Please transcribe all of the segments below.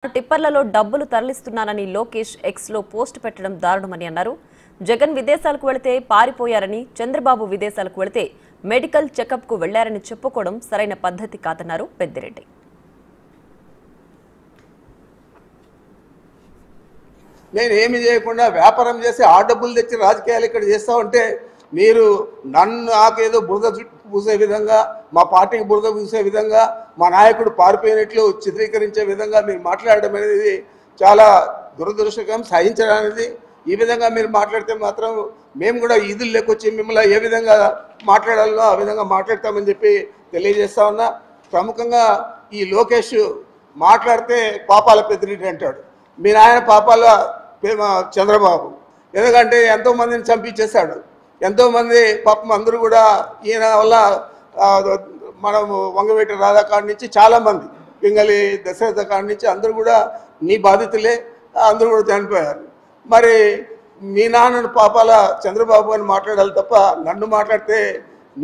టిప్పర్లలో డబ్బులు తరలిస్తున్నానని లోకేష్ ఎక్స్ లో పోస్ట్ పెట్టడం దారుణమని అన్నారు. జగన్ విదేశాలకు వెళితే పారిపోయారని, చంద్రబాబు విదేశాలకు వెళితే మెడికల్ చెకప్ కు వెళ్లారని చెప్పుకోవడం సరైన పద్ధతి కాదన్నారు పెద్దిరెడ్డి. నేను ఏమి చేయకుండా వ్యాపారం చేసి ఆ డబ్బులు తెచ్చి రాజకీయాలు ఇక్కడ చేస్తా ఉంటే మీరు నన్ను నాకేదో బురద పూసే విధంగా, మా పార్టీకి బురద పూసే విధంగా, మా నాయకుడు పారిపోయినట్లు చిత్రీకరించే విధంగా మీరు మాట్లాడడం అనేది చాలా దురదృష్టకరం, సహించడానికి. ఈ విధంగా మీరు మాట్లాడితే మాత్రం మేము కూడా ఈదులు లేకొచ్చి మిమ్మల్ని ఏ విధంగా మాట్లాడాలో ఆ విధంగా మాట్లాడతామని చెప్పి తెలియజేస్తా ఉన్నా. ప్రముఖంగా ఈ లోకేష్ మాట్లాడితే పాపాల పెద్దిరెడ్డి అంటాడు. మీ నాయన పాపాల చంద్రబాబు, ఎందుకంటే ఎంతోమందిని చంపించేశాడు. ఎంతోమంది పాపం అందరూ కూడా ఈయన వల్ల మనం వంగవేటి రాధా కాడి నుంచి చాలామంది, పింగళి దశరథ కాడి నుంచి అందరూ కూడా నీ బాధితులే, అందరూ కూడా చనిపోయారు. మరి మీ నాన్నను పాపాల చంద్రబాబు అని మాట్లాడాలి తప్ప నన్ను మాట్లాడితే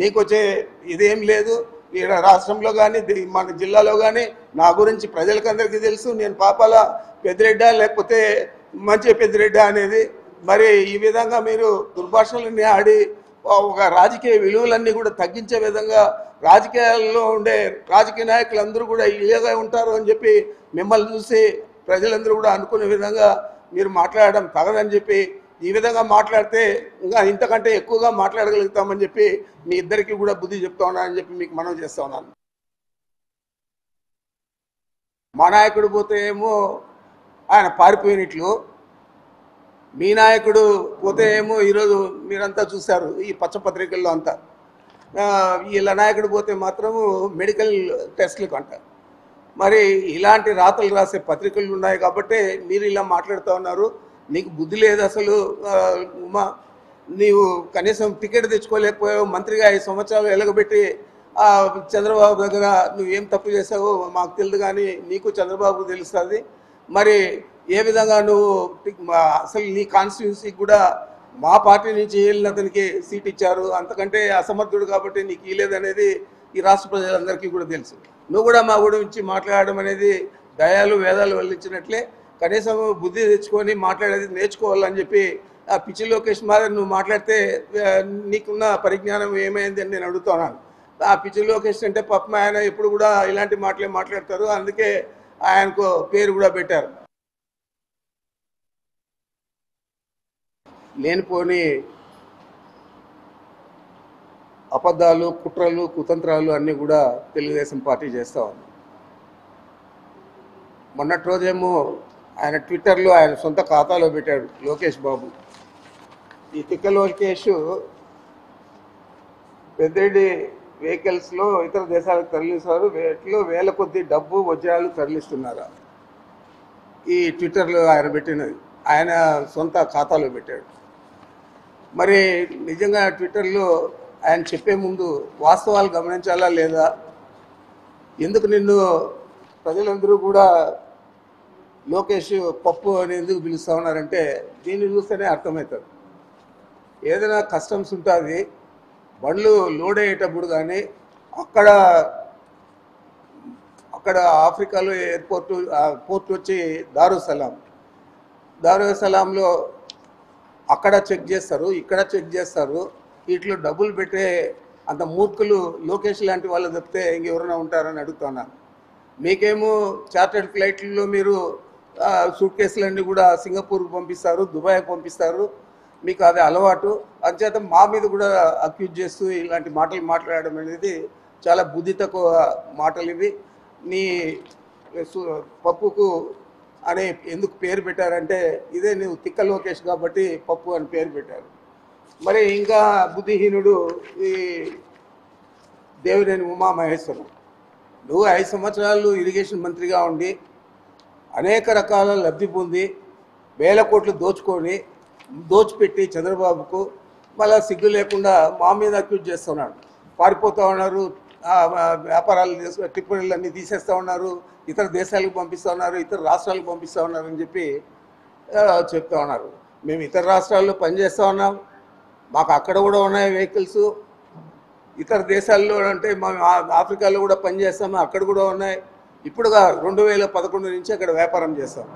నీకు వచ్చే ఇదేం లేదు. ఈడ రాష్ట్రంలో కానీ మన జిల్లాలో కానీ నా గురించి ప్రజలకందరికీ తెలుసు. నేను పాపాల పెద్దిరెడ్డా లేకపోతే మంచి పెద్దిరెడ్డా అనేది. మరి ఈ విధంగా మీరు దుర్భాషలన్నీ ఆడి ఒక రాజకీయ విలువలన్నీ కూడా తగ్గించే విధంగా, రాజకీయాల్లో ఉండే రాజకీయ నాయకులందరూ కూడా ఇలాగే ఉంటారు అని చెప్పి మిమ్మల్ని చూసి ప్రజలందరూ కూడా అనుకునే విధంగా మీరు మాట్లాడడం తగదని చెప్పి, ఈ విధంగా మాట్లాడితే ఇంకా ఇంతకంటే ఎక్కువగా మాట్లాడగలుగుతామని చెప్పి మీ ఇద్దరికి కూడా బుద్ధి చెప్తా ఉన్నానని చెప్పి మీకు మనవి చేస్తా ఉన్నాను. మా నాయకుడు పోతే ఏమో ఆయన పారిపోయినట్లు, మీ నాయకుడు పోతే ఏమో ఈరోజు మీరంతా చూశారు ఈ పచ్చపత్రికల్లో అంతా. వీళ్ళ నాయకుడు పోతే మాత్రము మెడికల్ టెస్టులకు అంట. మరి ఇలాంటి రాతలు రాసే పత్రికలు ఉన్నాయి కాబట్టి మీరు ఇలా మాట్లాడుతూ ఉన్నారు. నీకు బుద్ధి లేదు అసలు. ఉమా, నీవు కనీసం టికెట్ తెచ్చుకోలేకపోయావు. మంత్రిగా 5 సంవత్సరాలు ఎలగబెట్టి చంద్రబాబు దగ్గర నువ్వేం తప్పు చేసావో మాకు తెలియదు, కానీ నీకు చంద్రబాబు తెలుస్తుంది. మరి ఏ విధంగా నువ్వు అసలు నీ కాన్స్టిట్యున్సీకి కూడా మా పార్టీ నుంచి వెళ్ళిన అతనికి సీట్ ఇచ్చారు, అంతకంటే అసమర్థుడు కాబట్టి నీకు ఇవ్వలేదనేది ఈ రాష్ట్ర ప్రజలందరికీ కూడా తెలుసు. నువ్వు కూడా మా గురించి మాట్లాడడం అనేది దయాలు వేదాలు వల్లించినట్లే. కనీసం బుద్ధి తెచ్చుకొని మాట్లాడేది నేర్చుకోవాలని చెప్పి ఆ పిచ్చి లోకేష్ మాదిరి నువ్వు మాట్లాడితే నీకున్న పరిజ్ఞానం ఏమైంది అని నేను అడుగుతున్నాను. ఆ పిచ్చి లోకేష్ అంటే పాపం ఆయన ఎప్పుడు కూడా ఇలాంటి మాటలే మాట్లాడతారు, అందుకే ఆయనకు పేరు కూడా పెట్టారు. లేనిపోని అబద్ధాలు, కుట్రలు, కుతంత్రాలు అన్నీ కూడా తెలుగుదేశం పార్టీ చేస్తూ ఉంది. మొన్నటి రోజేమో ఆయన ట్విట్టర్లో ఆయన సొంత ఖాతాలో పెట్టాడు లోకేష్ బాబు. ఈ తిక్క లోకేష్ పెద్దిరెడ్డి వెహికల్స్లో ఇతర దేశాలకు తరలిస్తారు, వీటిలో వేల కొద్ది డబ్బు వజ్రాలు తరలిస్తున్నారా? ఈ ట్విట్టర్లో ఆయన పెట్టినది ఆయన సొంత ఖాతాలో పెట్టాడు. మరి నిజంగా ట్విట్టర్లో ఆయన చెప్పే ముందు వాస్తవాలు గమనించాలా లేదా? ఎందుకు నిన్ను ప్రజలందరూ కూడా లోకేష్ పప్పు అని ఎందుకు పిలుస్తూ ఉన్నారంటే దీన్ని చూస్తేనే అర్థమవుతుంది. ఏదైనా కస్టమ్స్ ఉంటుంది, బండ్లు లోడ్ అయ్యేటప్పుడు కానీ అక్కడ ఆఫ్రికాలో పోర్ట్ వచ్చి దారుసలాంలో అక్కడ చెక్ చేస్తారు, ఇక్కడ చెక్ చేస్తారు. వీటిలో డబ్బులు పెట్టే అంత మూర్ఖులు లోకేష్ లాంటి వాళ్ళు చెప్తే ఇంకెవరైనా ఉంటారని అడుగుతున్నాను. మీకేమో చార్టర్డ్ ఫ్లైట్లలో మీరు సూట్ కేసులన్నీ కూడా సింగపూర్కి పంపిస్తారు, దుబాయ్కి పంపిస్తారు, మీకు అది అలవాటు. అంచేత మా మీద కూడా అక్యూజ్ చేస్తూ ఇలాంటి మాటలు మాట్లాడడం అనేది చాలా బుద్ధి తక్కువ మాటలు ఇవి. నీ పప్పుకు అనే ఎందుకు పేరు పెట్టారంటే ఇదే నువ్వు తిక్క లోకేష్ కాబట్టి పప్పు అని పేరు పెట్టారు. మరి ఇంకా బుద్ధిహీనుడు ఈ దేవినేని ఉమామహేశ్వరం. నువ్వు 5 సంవత్సరాలు ఇరిగేషన్ మంత్రిగా ఉండి అనేక రకాల లబ్ధి పొంది వేల కోట్లు దోచిపెట్టి చంద్రబాబుకు మళ్ళీ సిగ్గు లేకుండా మా మీద అక్యూజ్ చేస్తున్నాడు. పారిపోతూ ఉన్నారు, వ్యాపారాలు టిప్పర్లన్నీ తీసేస్తూ ఉన్నారు, ఇతర దేశాలకు పంపిస్తూ ఉన్నారు, ఇతర రాష్ట్రాలకు పంపిస్తూ ఉన్నారు అని చెప్పి చెప్తూ ఉన్నారు. మేము ఇతర రాష్ట్రాల్లో పనిచేస్తూ ఉన్నాం, మాకు అక్కడ కూడా ఉన్నాయి వెహికల్స్. ఇతర దేశాల్లో అంటే మేము ఆఫ్రికాలో కూడా పనిచేస్తాము, అక్కడ కూడా ఉన్నాయి. ఇప్పుడుగా 2011 నుంచి అక్కడ వ్యాపారం చేస్తాం.